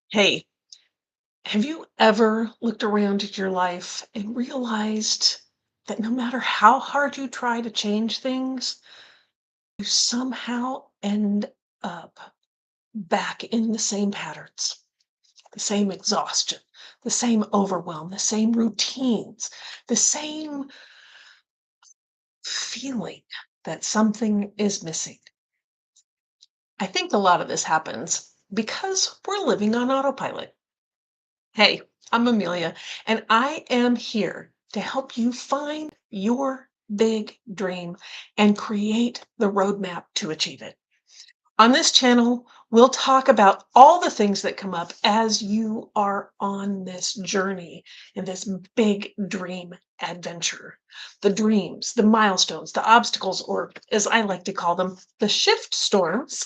Hey, have you ever looked around at your life and realized that no matter how hard you try to change things, you somehow end up back in the same patterns, the same exhaustion, the same overwhelm, the same routines, the same feeling that something is missing? I think a lot of this happens because we're living on autopilot. Hey, I'm Amelia, and I am here to help you find your big dream and create the roadmap to achieve it. On this channel, we'll talk about all the things that come up as you are on this journey in this big dream adventure. The dreams, the milestones, the obstacles, or as I like to call them, the shift storms.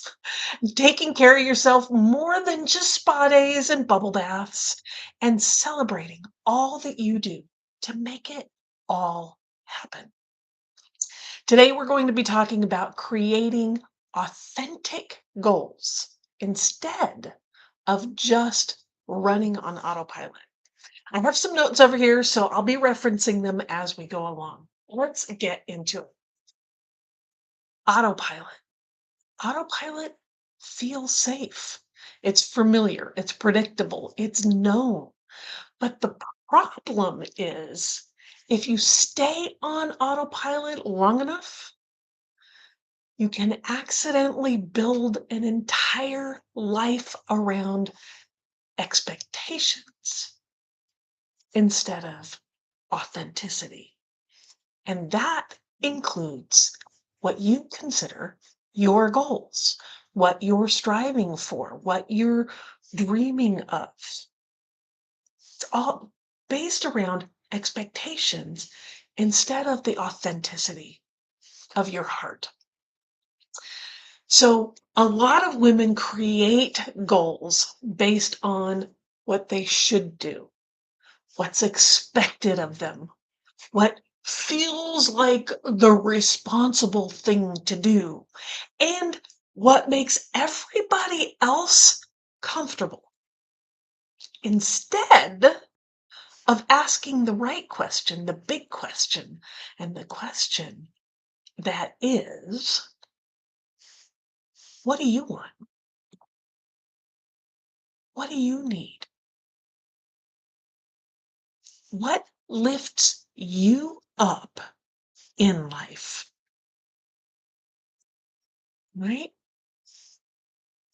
Taking care of yourself more than just spa days and bubble baths, and celebrating all that you do to make it all happen. Today, we're going to be talking about creating authentic goals instead of just running on autopilot. I have some notes over here, so I'll be referencing them as we go along. Let's get into it. Autopilot. Autopilot feels safe. It's familiar, it's predictable, it's known. But the problem is if you stay on autopilot long enough, you can accidentally build an entire life around expectations instead of authenticity. And that includes what you consider your goals, what you're striving for, what you're dreaming of. It's all based around expectations instead of the authenticity of your heart. So, a lot of women create goals based on what they should do, what's expected of them, what feels like the responsible thing to do, and what makes everybody else comfortable, instead of asking the right question, the big question, and the question that is, what do you want? What do you need? What lifts you up in life, right?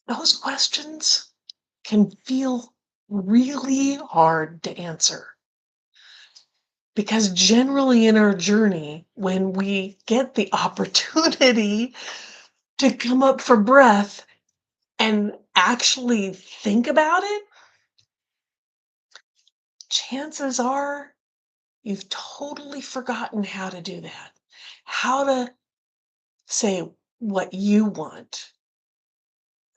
Those questions can feel really hard to answer because generally in our journey, when we get the opportunity to come up for breath and actually think about it, chances are you've totally forgotten how to do that. How to say what you want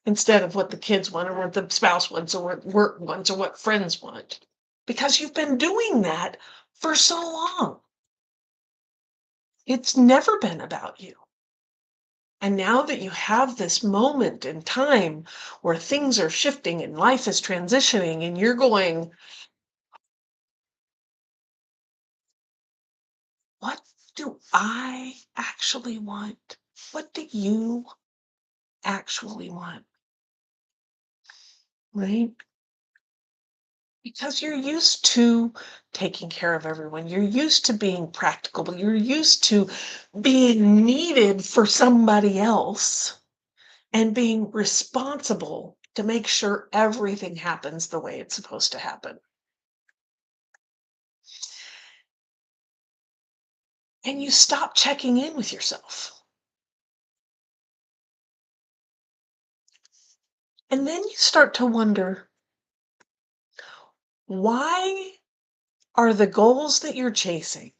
instead of what the kids want or what the spouse wants or what work wants or what friends want. Because you've been doing that for so long. It's never been about you. And now that you have this moment in time where things are shifting and life is transitioning and you're going, what do I actually want? What do you actually want? Right? Because you're used to taking care of everyone. You're used to being practical. You're used to being needed for somebody else and being responsible to make sure everything happens the way it's supposed to happen. And you stop checking in with yourself. And then you start to wonder, why are the goals that you're chasing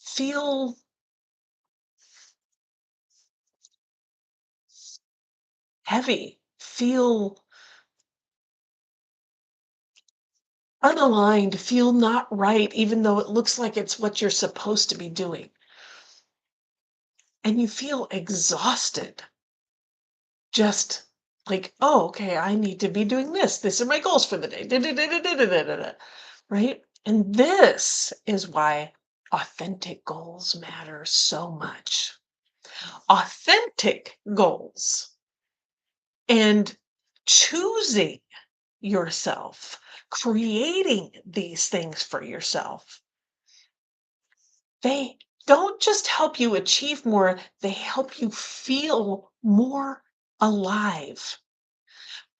feel heavy, feel unaligned, feel not right, even though it looks like it's what you're supposed to be doing. And you feel exhausted just Like, oh, okay, I need to be doing this. This are my goals for the day. Da, da, da, da, da, da, da, da, da. Right? And this is why authentic goals matter so much. Authentic goals and choosing yourself, creating these things for yourself, they don't just help you achieve more, they help you feel more alive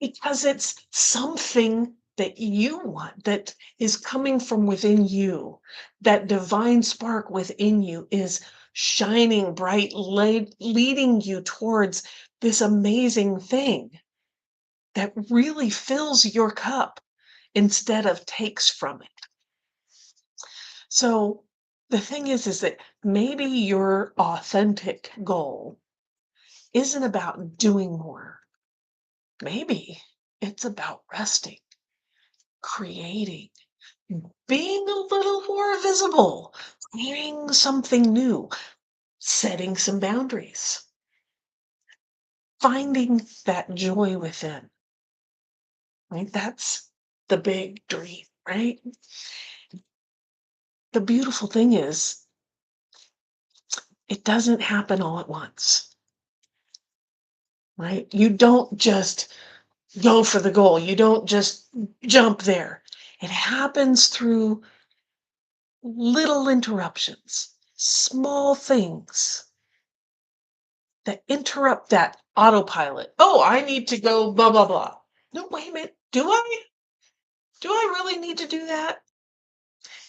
because it's something that you want that is coming from within you. That divine spark within you is shining bright, leading you towards this amazing thing that really fills your cup instead of takes from it. So the thing is that maybe your authentic goal isn't about doing more. Maybe it's about resting, creating, being a little more visible, trying something new, setting some boundaries, finding that joy within. Right? That's the big dream, right? The beautiful thing is it doesn't happen all at once, right? You don't just go for the goal. You don't just jump there. It happens through little interruptions, small things that interrupt that autopilot. Oh, I need to go blah, blah, blah. No, wait a minute. Do I? Do I really need to do that?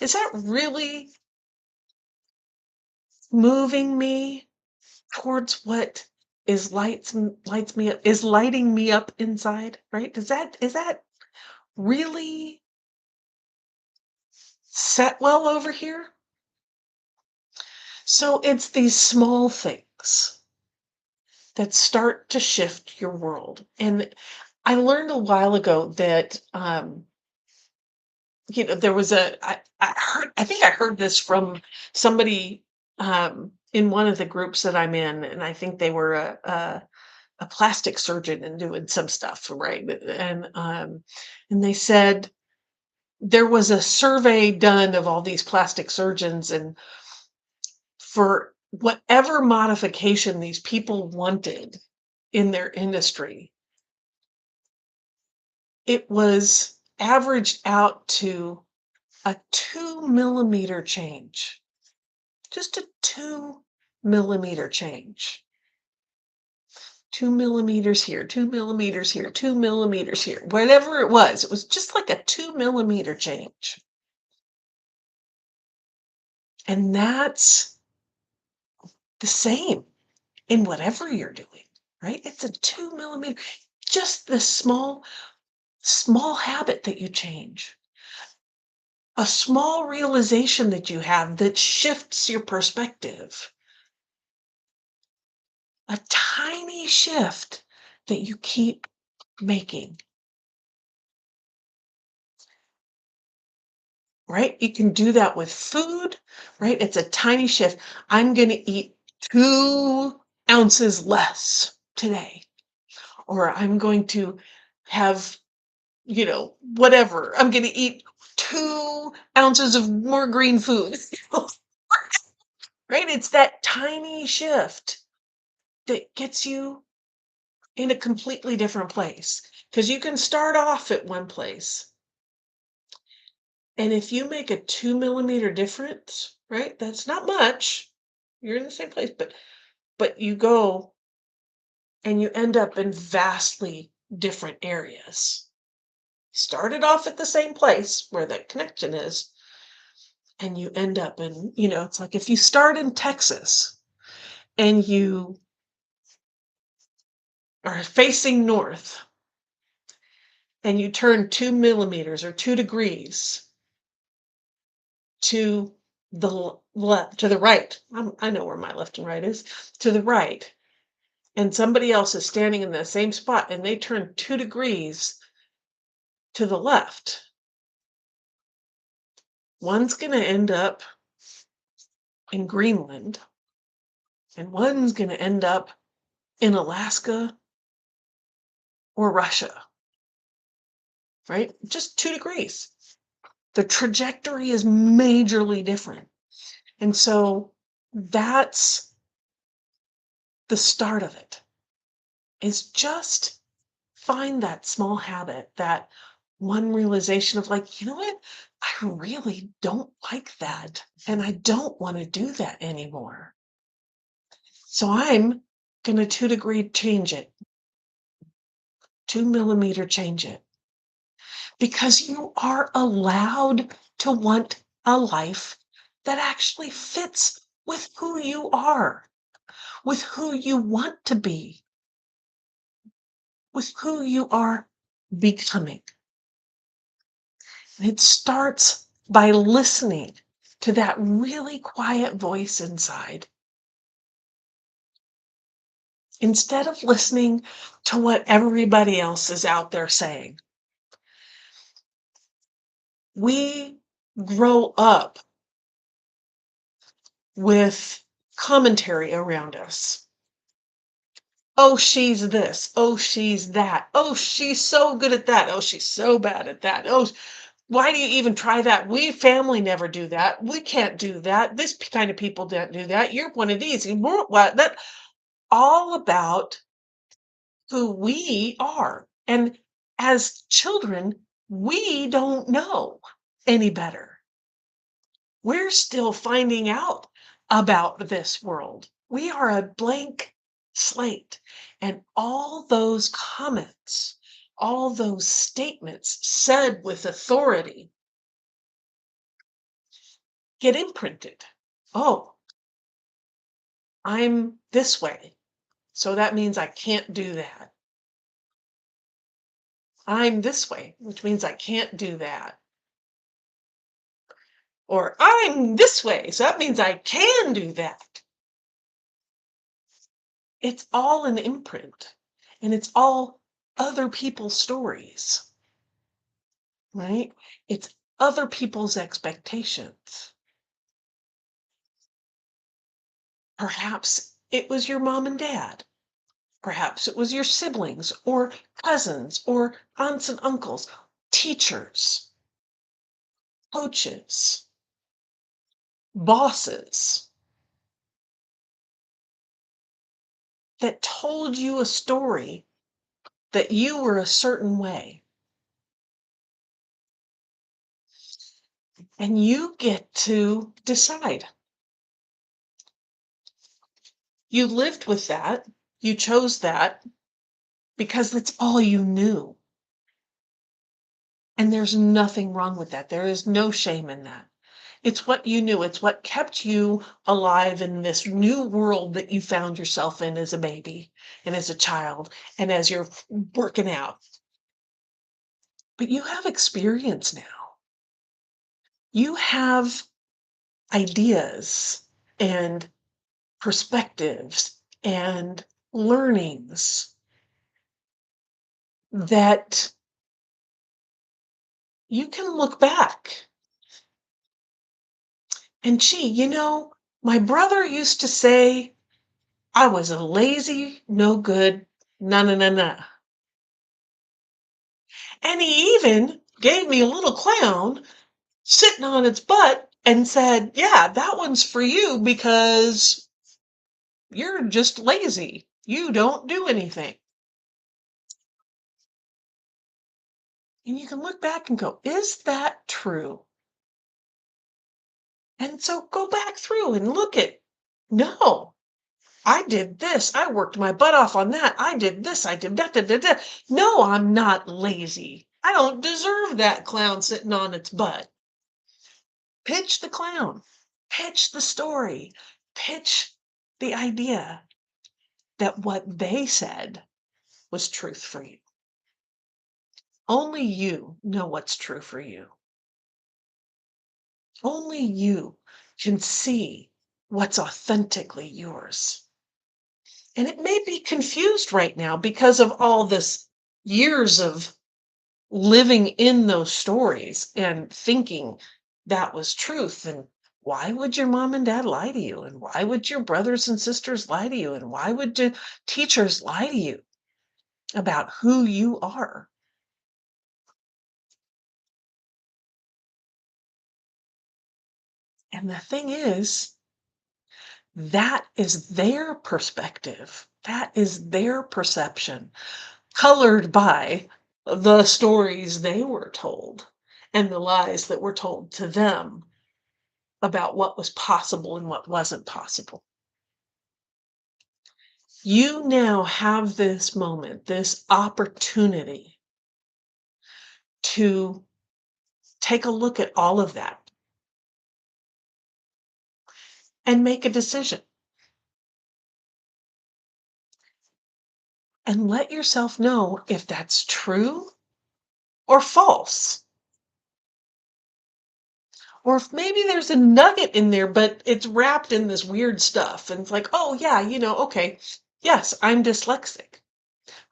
Is that really moving me towards what lights me up, is lighting me up inside, right? Is that really set well over here? So it's these small things that start to shift your world. And I learned a while ago that there was I think I heard this from somebody in one of the groups that I'm in, and I think they were a plastic surgeon and doing some stuff, right? And they said there was a survey done of all these plastic surgeons, and for whatever modification these people wanted in their industry, it was averaged out to a 2 millimeter change, just a 2 millimeter change. 2 millimeters here, 2 millimeters here, 2 millimeters here, whatever it was just like a 2 millimeter change. And that's the same in whatever you're doing, right? It's a 2 millimeter, just the small habit that you change, a small realization that you have that shifts your perspective, a tiny shift that you keep making, right? You can do that with food, right? It's a tiny shift. I'm going to eat 2 ounces less today, or I'm going to have, whatever. I'm going to eat 2 ounces of more green food, right? It's that tiny shift that gets you in a completely different place because you can start off at one place. And if you make a 2 millimeter difference, right, that's not much. You're in the same place, but you go and you end up in vastly different areas. Started off at the same place where the connection is, and you end up in, it's like if you start in Texas and you are facing north and you turn 2 millimeters or 2 degrees to the left, to the right. I know where my left and right is, to the right. And somebody else is standing in the same spot and they turn 2 degrees to the left. One's going to end up in Greenland and one's going to end up in Alaska or Russia, right? Just 2 degrees. The trajectory is majorly different. And so that's the start of it, is just find that small habit, that one realization of like, you know what? I really don't like that. And I don't want to do that anymore. So I'm going to 2 degree change it, 2 millimeter change it, because you are allowed to want a life that actually fits with who you are, with who you want to be, with who you are becoming. And it starts by listening to that really quiet voice inside. Instead of listening to what everybody else is out there saying, we grow up with commentary around us. Oh, she's this. Oh, she's that. Oh, she's so good at that. Oh, she's so bad at that. Oh, why do you even try that? We family never do that. We can't do that. This kind of people don't do that. You're one of these. What that all about who we are. And as children, we don't know any better. We're still finding out about this world. We are a blank slate. And all those comments, all those statements said with authority get imprinted. Oh, I'm this way. So that means I can't do that. I'm this way, which means I can't do that. Or I'm this way, so that means I can do that. It's all an imprint, and it's all other people's stories, right? It's other people's expectations. Perhaps it was your mom and dad. Perhaps it was your siblings or cousins or aunts and uncles, teachers, coaches, bosses that told you a story that you were a certain way. And you get to decide. You lived with that. You chose that because that's all you knew. And there's nothing wrong with that. There is no shame in that. It's what you knew. It's what kept you alive in this new world that you found yourself in as a baby and as a child and as you're working out. But you have experience now. You have ideas and perspectives and learnings that you can look back and gee, my brother used to say I was a lazy, no good, na na na na. And he even gave me a little clown sitting on its butt and said, yeah, that one's for you because you're just lazy. You don't do anything. And you can look back and go, is that true? And so go back through and look at, no, I did this. I worked my butt off on that. I did this. I did that. Da, da, da. No, I'm not lazy. I don't deserve that clown sitting on its butt. Pitch the clown. Pitch the story. Pitch the idea that what they said was truth for you. Only you know what's true for you. Only you can see what's authentically yours. And it may be confused right now because of all this years of living in those stories and thinking that was truth. And why would your mom and dad lie to you? And why would your brothers and sisters lie to you? And why would the teachers lie to you? about who you are. And the thing is, that is their perspective. That is their perception, colored by the stories they were told and the lies that were told to them about what was possible and what wasn't possible. You now have this moment, this opportunity to take a look at all of that and make a decision and let yourself know if that's true or false. Or if maybe there's a nugget in there, but it's wrapped in this weird stuff. And it's like, oh, yeah, okay, yes, I'm dyslexic.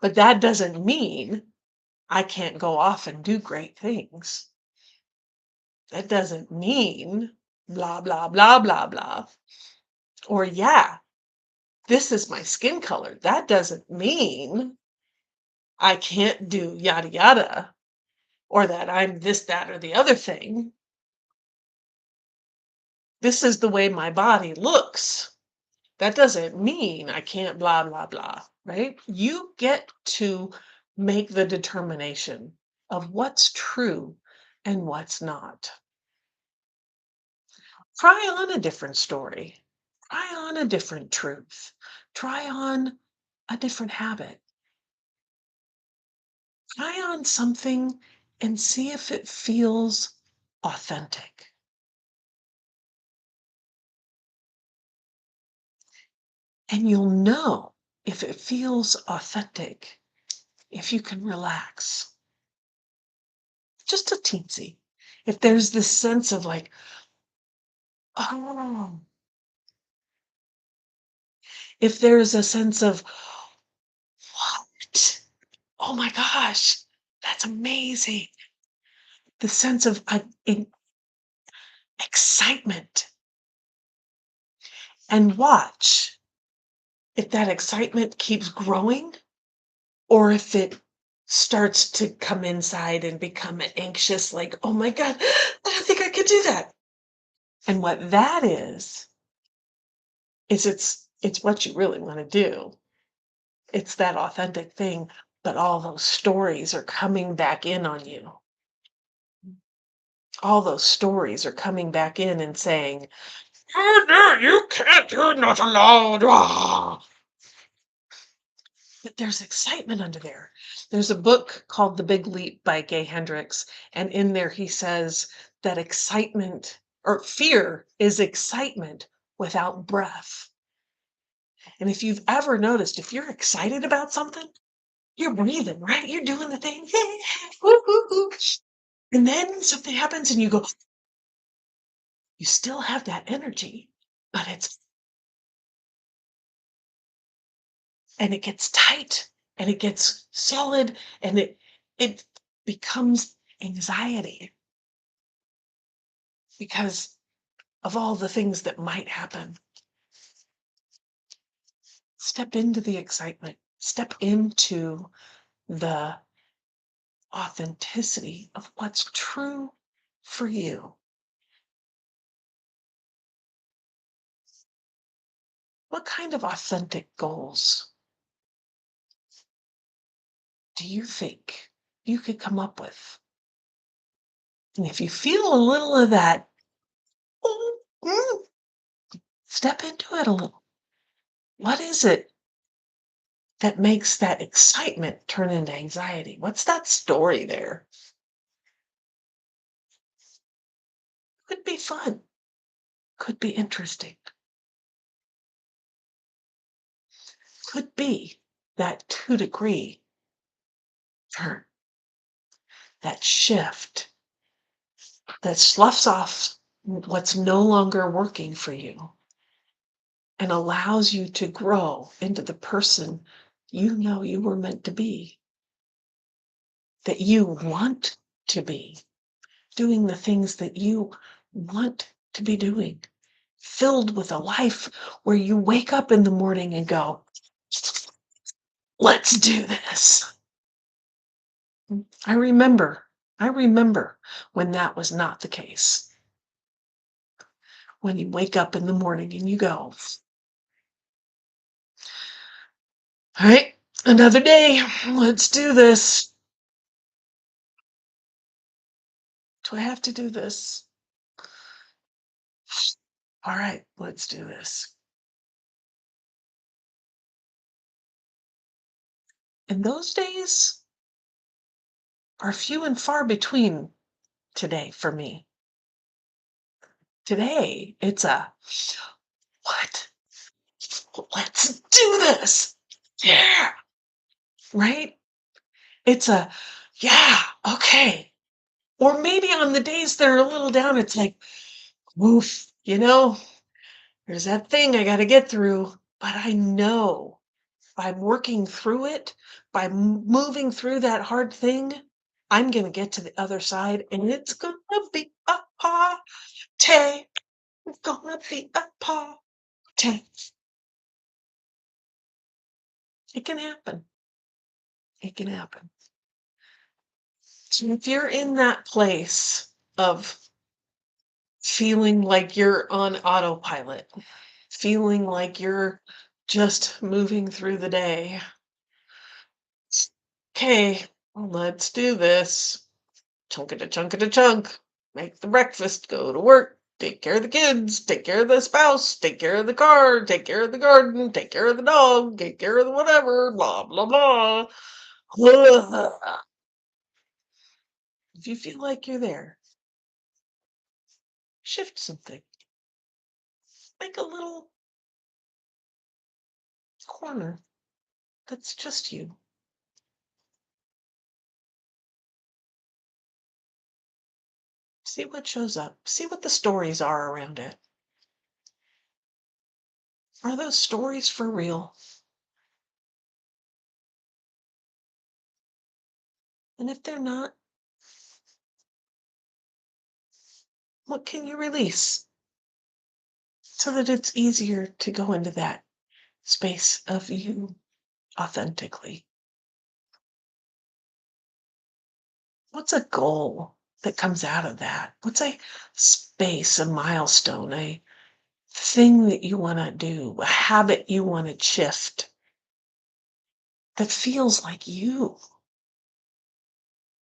But that doesn't mean I can't go off and do great things. That doesn't mean blah, blah, blah, blah, blah. Or, yeah, this is my skin color. That doesn't mean I can't do yada, yada, or that I'm this, that, or the other thing. This is the way my body looks. That doesn't mean I can't blah, blah, blah, right? You get to make the determination of what's true and what's not. Try on a different story. Try on a different truth. Try on a different habit. Try on something and see if it feels authentic. And you'll know if it feels authentic if you can relax. Just a teensy. If there's this sense of like, oh, if there's a sense of, what? Oh my gosh, that's amazing. The sense of excitement. And watch if that excitement keeps growing or if it starts to come inside and become anxious, like, oh my God, I don't think I could do that. And what that is it's what you really want to do. It's that authentic thing, but all those stories are coming back in on you. All those stories are coming back in and saying, "Oh no, you can't, you're not allowed." Ah. But there's excitement under there. There's a book called The Big Leap by Gay Hendricks, and in there he says that excitement or fear is excitement without breath. And if you've ever noticed, if you're excited about something, you're breathing, right? You're doing the thing. Woo, woo, woo. And then something happens and you go, you still have that energy, but and it gets tight and it gets solid and it becomes anxiety because of all the things that might happen. Step into the excitement, step into the authenticity of what's true for you. What kind of authentic goals do you think you could come up with? And if you feel a little of that, "Mm, mm," step into it a little. What is it that makes that excitement turn into anxiety? What's that story there? Could be fun, could be interesting, could be that 2-degree turn, that shift that sloughs off what's no longer working for you and allows you to grow into the person you know you were meant to be, that you want to be, doing the things that you want to be doing, filled with a life where you wake up in the morning and go, Let's do this. I remember, I remember when that was not the case. When you wake up in the morning and you go, all right, another day. Let's do this. Do I have to do this? All right, let's do this. And those days are few and far between today for me. Today, it's a what? Let's do this. Yeah. Right? It's a yeah, okay. Or maybe on the days that are a little down, it's like, woof, there's that thing I got to get through. But I know by working through it, by moving through that hard thing, I'm going to get to the other side and it's going to be a party. It's going to be a party. It can happen. It can happen. So if you're in that place of feeling like you're on autopilot, feeling like you're just moving through the day, okay, let's do this. Chunk it a chunk it a chunk. Make the breakfast, go to work, take care of the kids, take care of the spouse, take care of the car, take care of the garden, take care of the dog, take care of the whatever, blah, blah, blah. If you feel like you're there, shift something. Make a little corner that's just you. See what shows up. See what the stories are around it. Are those stories for real? And if they're not, what can you release so that it's easier to go into that space of you authentically? What's a goal that comes out of that? What's a space, a milestone, a thing that you want to do, a habit you want to shift that feels like you?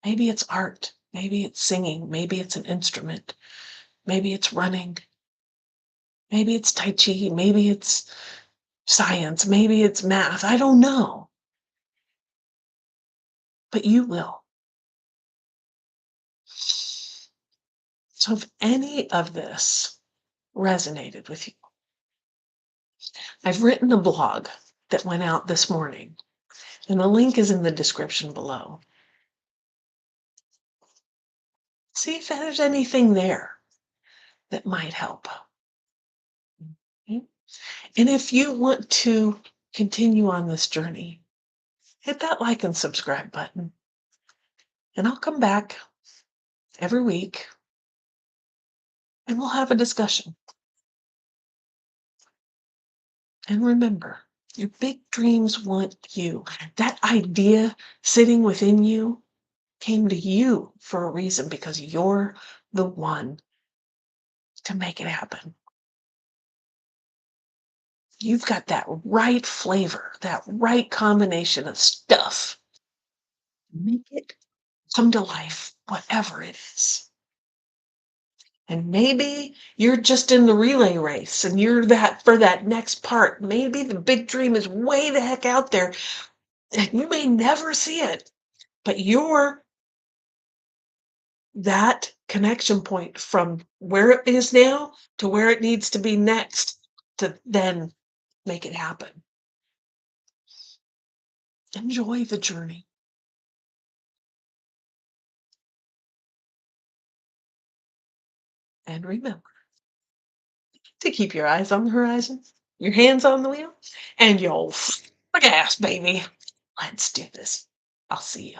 Maybe it's art. Maybe it's singing. Maybe it's an instrument. Maybe it's running. Maybe it's Tai Chi. Maybe it's science. Maybe it's math. I don't know. But you will. So if any of this resonated with you, I've written a blog that went out this morning, and the link is in the description below. See if there's anything there that might help. Okay? And if you want to continue on this journey, hit that like and subscribe button. And I'll come back every week and we'll have a discussion. And remember, your big dreams want you. That idea sitting within you came to you for a reason because you're the one to make it happen. You've got that right flavor, that right combination of stuff. Make it come to life, whatever it is. And maybe you're just in the relay race and you're that for that next part. Maybe the big dream is way the heck out there and you may never see it, but you're that connection point from where it is now to where it needs to be next to then make it happen. Enjoy the journey. And remember to keep your eyes on the horizon, your hands on the wheel, and your foot on the gas, baby. Let's do this. I'll see you.